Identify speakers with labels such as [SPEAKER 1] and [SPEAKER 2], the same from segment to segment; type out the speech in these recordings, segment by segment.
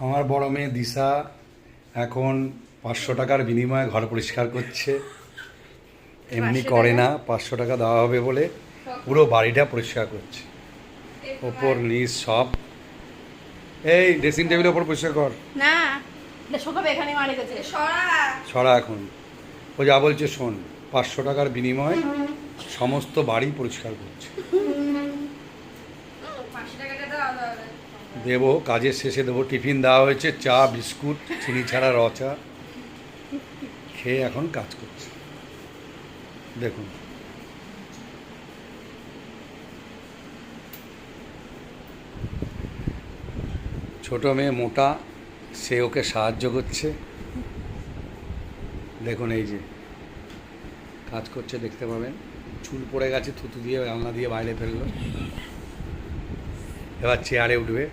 [SPEAKER 1] আমার বড় মেয়ে দিশা এখন 500 টাকার বিনিময়ে ঘর পরিষ্কার করছে। এমনি করে না, 500 টাকা দেওয়া হবে বলে পুরো বাড়িটা পরিষ্কার করছে, ওপর নিচ সব। এই ড্রেসিং টেবিলের ওপর পরিষ্কার কর
[SPEAKER 2] না, শুকাবে এখানে মারে গেছে।
[SPEAKER 1] ছড়া এখন ও যা বলছে শোন, 500 টাকার বিনিময়ে সমস্ত বাড়ি পরিষ্কার করছে। দেবো, কাজের শেষে দেবো। টিফিন দেওয়া হয়েছে, চা বিস্কুট চিনি ছাড়া র চা খেয়ে এখন কাজ করছে। দেখুন ছোট মেয়ে মোটা, সে ওকে সাহায্য করছে। দেখুন এই যে কাজ করছে, দেখতে পাবেন। চুল পড়ে গেছে, থুতু দিয়ে আলনা দিয়ে বাইরে ফেললো। এবার চেয়ারে উঠবে,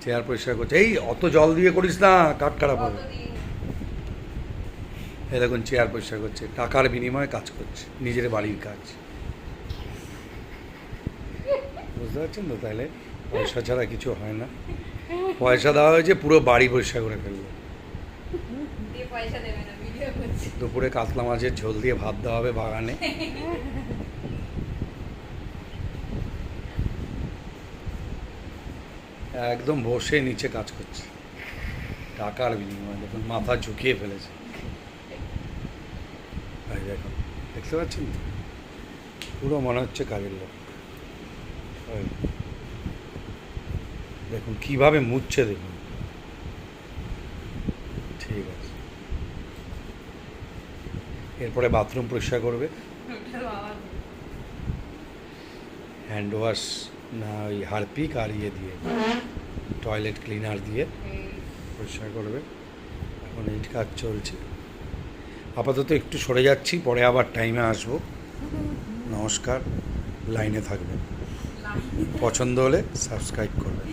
[SPEAKER 1] চেয়ার পরিষ্কার করছে। এই অত জল দিয়ে করিস না, কাঠ খারাপ হবে। এই দেখুন চেয়ার পরিষ্কার করছে, টাকার বিনিময়ে কাজ করছে, নিজের বাড়ির কাজ। বুঝতে পারছেন তো? তাহলে পয়সা ছাড়া কিছু হয় না। পয়সা দেওয়া হয়েছে, পুরো বাড়ি পরিষ্কার করে ফেলবো। দুপুরে কাতলা মাছের ঝোল দিয়ে ভাত দেওয়া হবে বাগানে। একদম বসে নিচে কাজ করছে টাকার বিনিময়ে। দেখুন মাথা ঝুঁকিয়ে ফেলেছে। দেখুন, দেখতে পাচ্ছেন তো? পুরো মনে হচ্ছে কাজের লোক। দেখুন কিভাবে মুছছে, দেখুন। ঠিক আছে, এরপরে বাথরুম পরিষ্কার করবে। হ্যান্ড ওয়াশ না, ওই হারপিক আর ইয়ে দিয়ে, টয়লেট ক্লিনার দিয়ে পরিষ্কার করবে। এখন এই কাজ চলছে। আপাতত একটু সরে যাচ্ছি, পরে আবার টাইমে আসবো। নমস্কার, লাইনে থাকবেন। পছন্দ হলে সাবস্ক্রাইব করবেন।